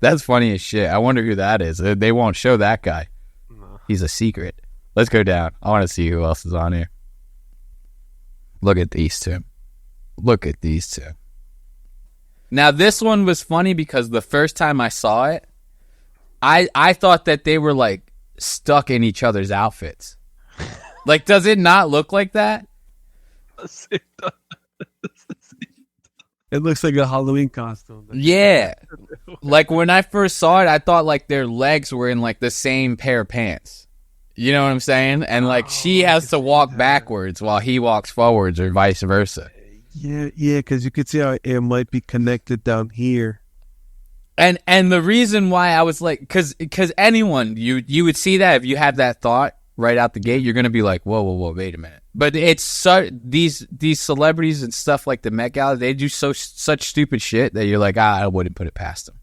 That's funny as shit. I wonder who that is. They won't show that guy. No. He's a secret. Let's go down. I want to see who else is on here. Look at these two. Now this one was funny because the first time I saw it, I thought that they were like stuck in each other's outfits. Like, does it not look like that? It looks like a Halloween costume. Yeah. Like, when I first saw it, I thought, like, their legs were in, like, the same pair of pants. You know what I'm saying? And, like, she has to walk backwards while he walks forwards or vice versa. Yeah, because you could see how it might be connected down here. And the reason why I was like, because anyone, you would see that if you had that thought right out the gate, you're going to be like, whoa, wait a minute. But it's these celebrities and stuff like the Met Gala, they do such stupid shit that you're like, I wouldn't put it past them.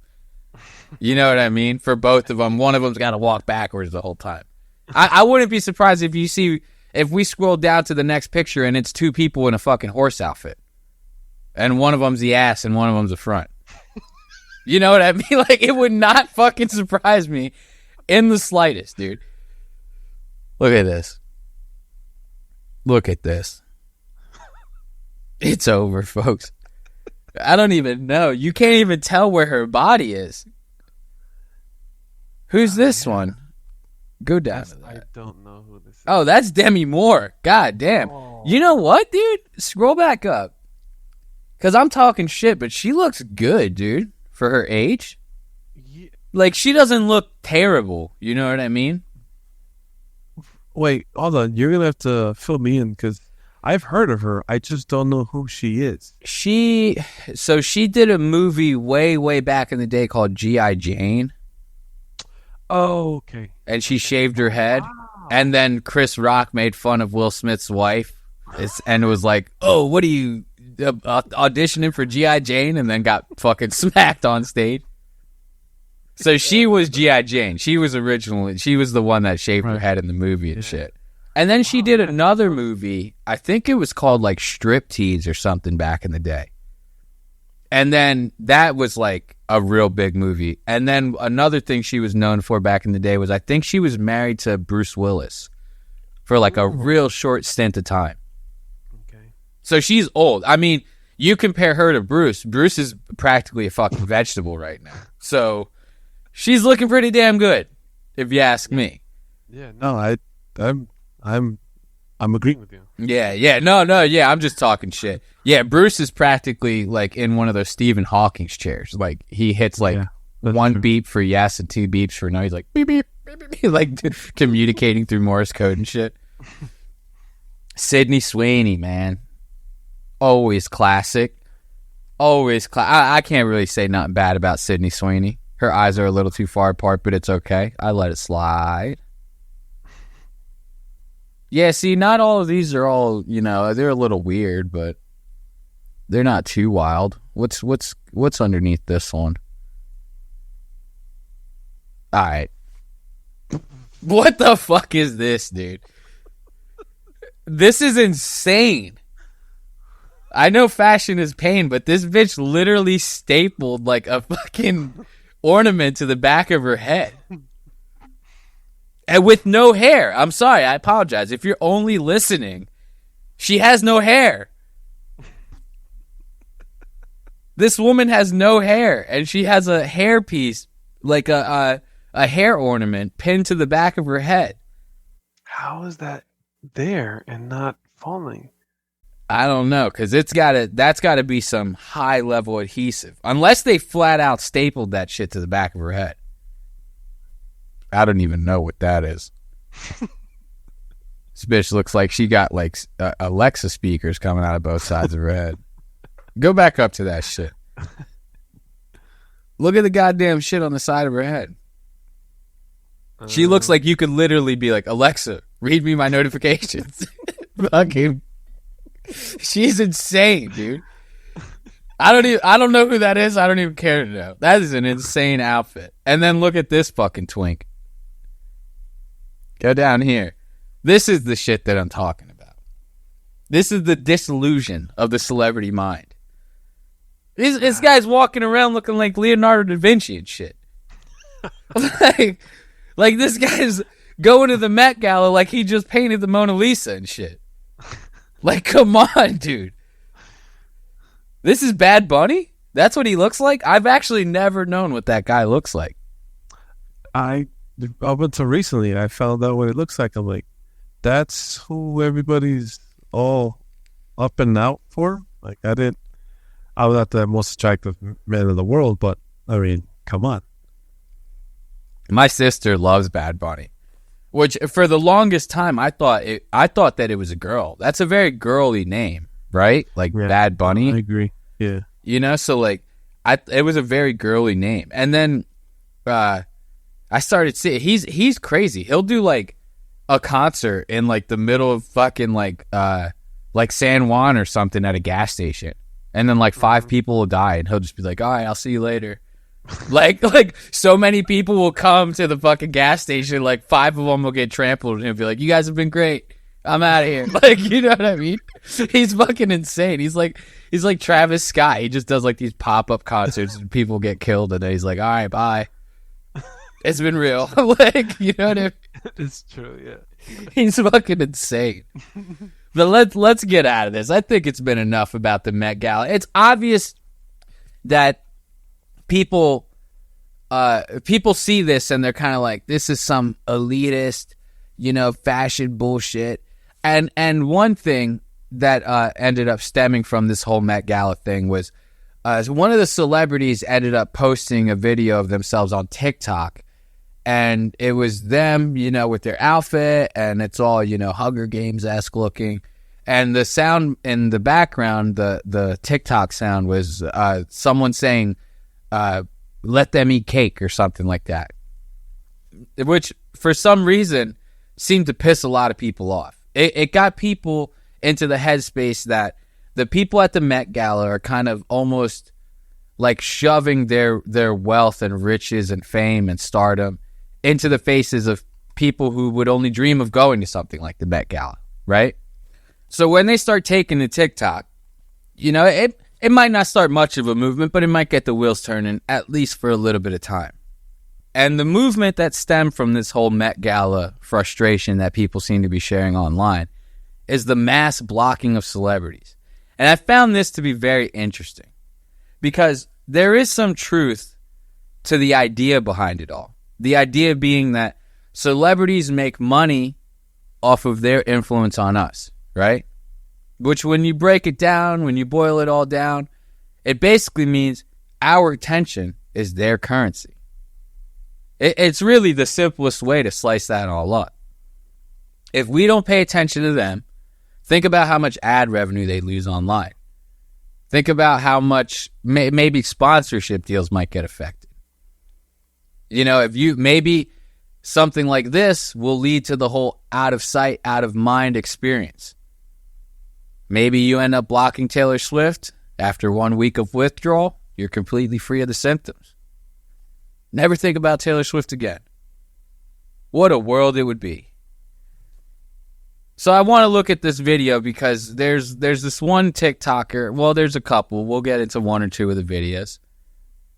You know what I mean? For both of them, one of them's got to walk backwards the whole time. I wouldn't be surprised if we scroll down to the next picture and it's two people in a fucking horse outfit. And one of them's the ass and one of them's the front. You know what I mean? Like, it would not fucking surprise me in the slightest, dude. Look at this. It's over, folks. I don't even know. You can't even tell where her body is. Who's this one? Go down to that. I don't know who this is. Oh, that's Demi Moore. God damn. Oh. You know what, dude? Scroll back up. Because I'm talking shit, but she looks good, dude, for her age. Yeah. Like, she doesn't look terrible. You know what I mean? Wait, hold on. You're going to have to fill me in because I've heard of her. I just don't know who she is. She did a movie way, way back in the day called G.I. Jane. Oh, okay. And she shaved her head. Wow. And then Chris Rock made fun of Will Smith's wife. And it was like, oh, what are you auditioning for G.I. Jane? And then got fucking smacked on stage. So she was G.I. Jane. She was the one that shaved her head in the movie and shit. And then she did another movie. I think it was called like Striptease or something back in the day. And then that was like a real big movie. And then another thing she was known for back in the day was I think she was married to Bruce Willis for like a real short stint of time. Okay. So she's old. I mean, you compare her to Bruce. Bruce is practically a fucking vegetable right now. So she's looking pretty damn good, if you ask me. Yeah, no, I'm agreeing with you. Yeah, no, I'm just talking shit. Yeah, Bruce is practically like in one of those Stephen Hawking's chairs. Like he hits like one beep for yes and two beeps for no. He's like beep beep beep, beep, like communicating through Morse code and shit. Sydney Sweeney, man, always classic. Always I can't really say nothing bad about Sydney Sweeney. Her eyes are a little too far apart, but it's okay. I let it slide. Yeah, see, not all of these are all, they're a little weird, but they're not too wild. What's underneath this one? All right. What the fuck is this, dude? This is insane. I know fashion is pain, but this bitch literally stapled like a fucking ornament to the back of her head. And with no hair. I'm sorry, I apologize. If you're only listening, she has no hair. This woman has no hair, and she has a hairpiece, like a hair ornament pinned to the back of her head. How is that there and not falling? I don't know, because that's got to be some high-level adhesive. Unless they flat out stapled that shit to the back of her head. I don't even know what that is. This bitch looks like she got, like, Alexa speakers coming out of both sides of her head. Go back up to that shit. Look at the goddamn shit on the side of her head. She looks like you could literally be like, Alexa, read me my notifications. Fucking... She's insane, dude. I don't know who that is. I don't even care to know. That is an insane outfit. And then look at this fucking twink. Go down here. This is the shit that I'm talking about. This is the disillusion of the celebrity mind. This guy's walking around looking like Leonardo da Vinci and shit. like this guy's going to the Met Gala like he just painted the Mona Lisa and shit. Like, come on, dude. This is Bad Bunny? That's what he looks like? I've actually never known what that guy looks like. Up until recently, I found out what it looks like. I'm like, that's who everybody's all up and out for? Like, I'm not the most attractive man in the world, but, I mean, come on. My sister loves Bad Bunny. Which, for the longest time, I thought that it was a girl. That's a very girly name, right? Like, yeah, Bad Bunny. I agree, yeah. So, like, it was a very girly name. And then I started seeing, he's crazy. He'll do, like, a concert in, like, the middle of fucking, like San Juan or something at a gas station. And then, like, 5 people will die, and he'll just be like, all right, I'll see you later. like so many people will come to the fucking gas station, like 5 of them will get trampled, and he'll be like, you guys have been great, I'm out of here. Like, you know what I mean? He's fucking insane. He's like Travis Scott. He just does like these pop-up concerts and people get killed, and then he's like, all right, bye, it's been real. Like, you know what I mean? It's true, yeah. He's fucking insane. But let's get out of this. I think it's been enough about the Met Gala. It's obvious that people see this and they're kind of like, this is some elitist, fashion bullshit. And one thing that ended up stemming from this whole Met Gala thing was one of the celebrities ended up posting a video of themselves on TikTok, and it was them, with their outfit, and it's all, Hunger Games-esque looking. And the sound in the background, the TikTok sound was someone saying, let them eat cake or something like that, which for some reason seemed to piss a lot of people off. It got people into the headspace that the people at the Met Gala are kind of almost like shoving their wealth and riches and fame and stardom into the faces of people who would only dream of going to something like the Met Gala, right? So when they start taking the TikTok, it might not start much of a movement, but it might get the wheels turning, at least for a little bit of time. And the movement that stemmed from this whole Met Gala frustration that people seem to be sharing online is the mass blocking of celebrities. And I found this to be very interesting, because there is some truth to the idea behind it all. The idea being that celebrities make money off of their influence on us, right? Which, when you break it down, when you boil it all down, it basically means our attention is their currency. It's really the simplest way to slice that all up. If we don't pay attention to them, think about how much ad revenue they lose online. Think about how much maybe sponsorship deals might get affected. You know, if you maybe something like this will lead to the whole out of sight, out of mind experience. Maybe you end up blocking Taylor Swift. After 1 week of withdrawal, you're completely free of the symptoms. Never think about Taylor Swift again. What a world it would be. So I want to look at this video because there's this one TikToker, well, there's a couple, we'll get into one or two of the videos,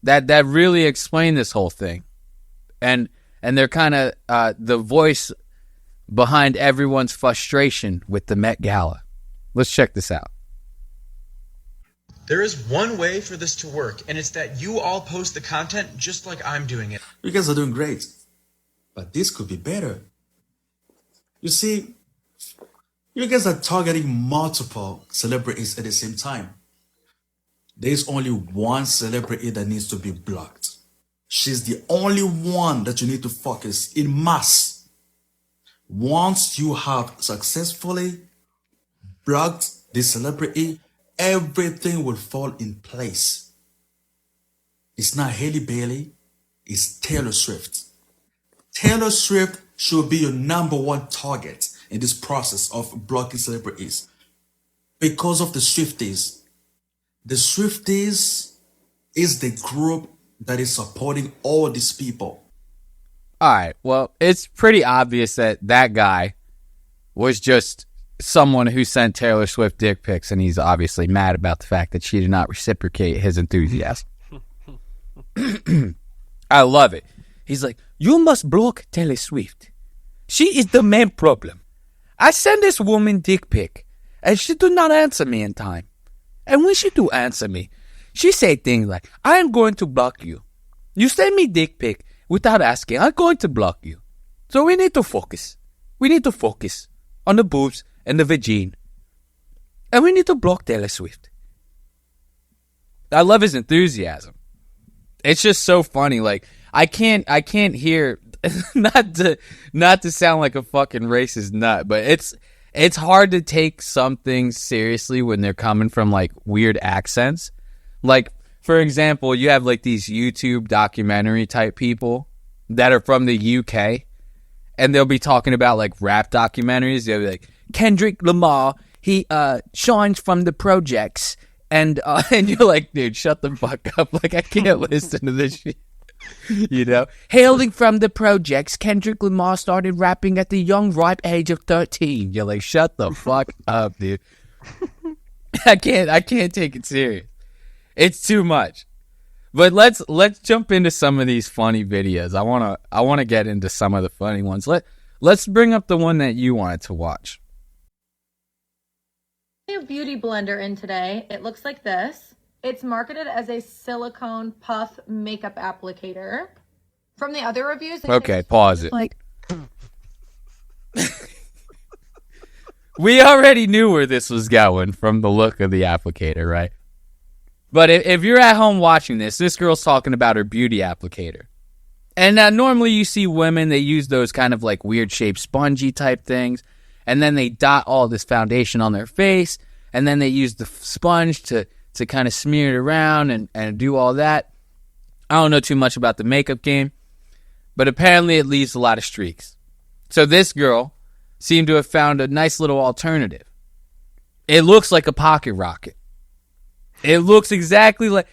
that really explain this whole thing. And they're kind of the voice behind everyone's frustration with the Met Gala. Let's check this out. There is one way for this to work, and it's that you all post the content just like I'm doing it. You guys are doing great, but this could be better. You see, you guys are targeting multiple celebrities at the same time. There's only one celebrity that needs to be blocked. She's the only one that you need to focus in mass. Once you have successfully blocked this celebrity, everything will fall in place. It's not Hailey Bailey, it's Taylor Swift. Taylor Swift should be your number one target in this process of blocking celebrities because of the Swifties. The Swifties is the group that is supporting all these people. All right, well, it's pretty obvious that that guy was just someone who sent Taylor Swift dick pics, and he's obviously mad about the fact that she did not reciprocate his enthusiasm. I love it. He's like, you must block Taylor Swift. She is the main problem. I send this woman dick pic, and she do not answer me in time. And when she do answer me, she say things like, I am going to block you. You send me dick pic without asking, I'm going to block you. So we need to focus. We need to focus on the boobs and the vagine. And we need to block Taylor Swift. I love his enthusiasm. It's just so funny. Like, I can't hear, not to sound like a fucking racist nut, but it's hard to take some things seriously when they're coming from like weird accents. Like, for example, you have like these YouTube documentary type people that are from the UK, and they'll be talking about like rap documentaries. They'll be like, Kendrick Lamar, he shines from the projects, and you're like, dude, shut the fuck up. Like, I can't listen to this shit. You know, hailing from the projects, Kendrick Lamar started rapping at the young, ripe age of 13. You're like, shut the fuck up, dude. I can't take it serious. It's too much. But let's jump into some of these funny videos. I wanna get into some of the funny ones. Let's bring up the one that you wanted to watch. A beauty blender in today. It looks like this. It's marketed as a silicone puff makeup applicator. From the other reviews, okay, pause it. Like, we already knew where this was going from the look of the applicator, right? But if you're at home watching this girl's talking about her beauty applicator. And normally you see women, they use those kind of like weird shaped spongy type things. And then they dot all this foundation on their face. And then they use the sponge to kind of smear it around and do all that. I don't know too much about the makeup game. But apparently it leaves a lot of streaks. So this girl seemed to have found a nice little alternative. It looks like a pocket rocket. It looks exactly like...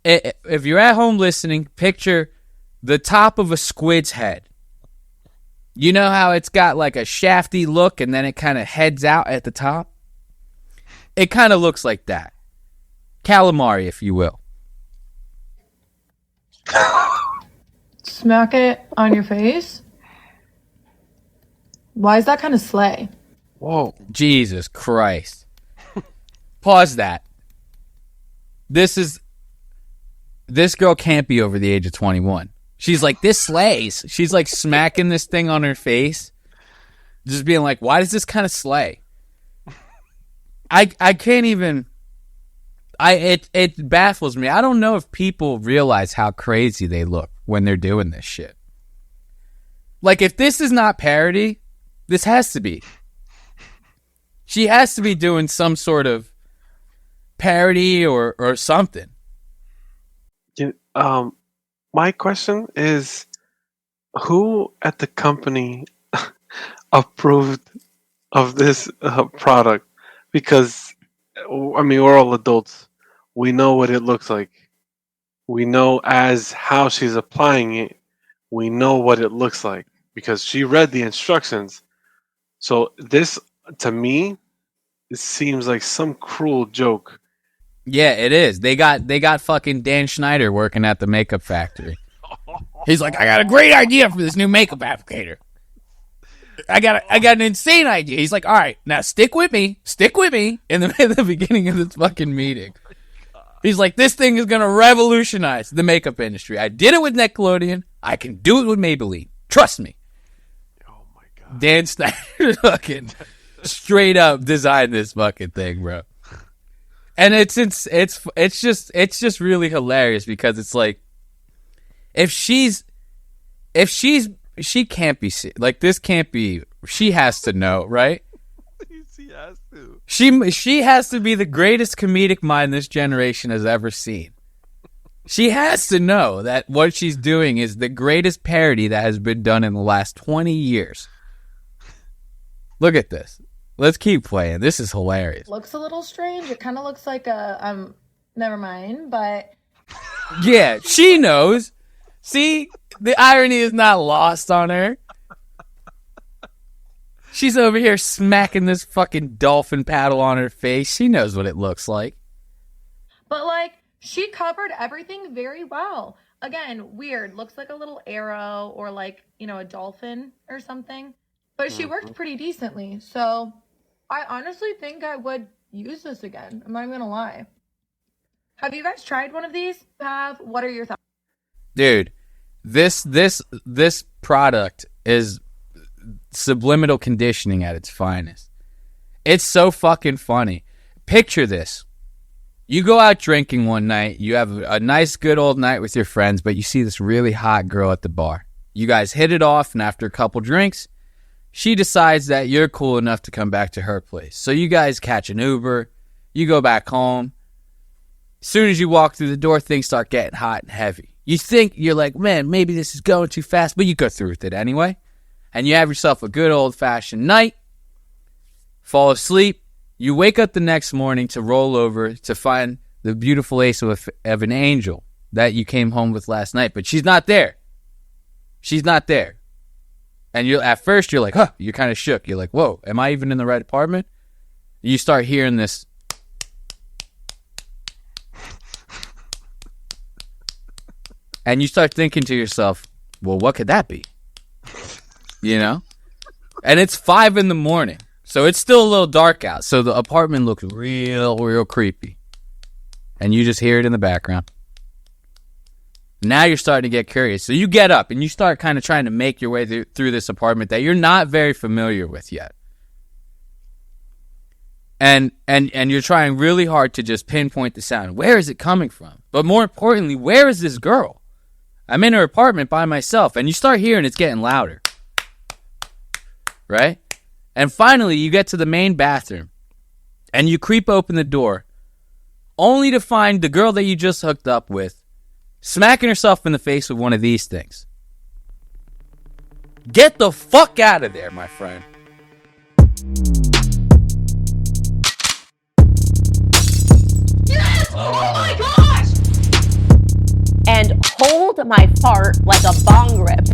If you're at home listening, picture the top of a squid's head. You know how it's got like a shafty look and then it kind of heads out at the top? It kind of looks like that. Calamari, if you will. smack it on your face? Why is that kind of slay? Whoa. Jesus Christ. Pause that. This girl can't be over the age of 21. She's like, this slays. She's like smacking this thing on her face. Just being like, why does this kind of slay? I can't even... It baffles me. I don't know if people realize how crazy they look when they're doing this shit. Like, if this is not parody, this has to be. She has to be doing some sort of parody or something. My question is, who at the company approved of this product? Because, I mean, we're all adults. We know what it looks like. We know as how she's applying it. We know what it looks like because she read the instructions. So this, to me, it seems like some cruel joke. Yeah, it is. They got fucking Dan Schneider working at the makeup factory. He's like, I got a great idea for this new makeup applicator. I got an insane idea. He's like, all right, now stick with me in the beginning of this fucking meeting. He's like, this thing is gonna revolutionize the makeup industry. I did it with Nickelodeon. I can do it with Maybelline. Trust me. Oh my god. Dan Snyder fucking straight up designed this fucking thing, bro. And it's just really hilarious because it's like, she can't be like, this can't be. She has to know, right? She has to. She has to be the greatest comedic mind this generation has ever seen. She has to know that what she's doing is the greatest parody that has been done in the last 20 years. Look at this. Let's keep playing. This is hilarious. Looks a little strange. It kind of looks like a never mind, but yeah, she knows. See, the irony is not lost on her. She's over here smacking this fucking dolphin paddle on her face. She knows what it looks like. But like, she covered everything very well. Again, weird. Looks like a little arrow or like, a dolphin or something. But she worked pretty decently. So I honestly think I would use this again. I'm not even gonna lie. Have you guys tried one of these? What are your thoughts? Dude, this product is subliminal conditioning at its finest. It's so fucking funny. Picture this. You go out drinking one night, you have a nice good old night with your friends, but you see this really hot girl at the bar. You guys hit it off, and after a couple drinks, she decides that you're cool enough to come back to her place. So you guys catch an Uber, you go back home. As soon as you walk through the door, things start getting hot and heavy. You think, you're like, man, maybe this is going too fast, but you go through with it anyway. And you have yourself a good old-fashioned night, fall asleep. You wake up the next morning to roll over to find the beautiful ace of an angel that you came home with last night, but she's not there. She's not there. And at first you're like, huh, you're kind of shook. You're like, whoa, am I even in the right apartment? You start hearing this. And you start thinking to yourself, well, what could that be? And it's 5 a.m. So it's still a little dark out. So the apartment looks real creepy. And you just hear it in the background. Now you're starting to get curious. So you get up and you start kind of trying to make your way through this apartment that you're not very familiar with yet. And you're trying really hard to just pinpoint the sound. Where is it coming from? But more importantly, where is this girl? I'm in her apartment by myself. And you start hearing it's getting louder. Right? And finally, you get to the main bathroom. And you creep open the door. Only to find the girl that you just hooked up with smacking herself in the face with one of these things. Get the fuck out of there, my friend. Yes! Oh my gosh! And hold my fart like a bong rip.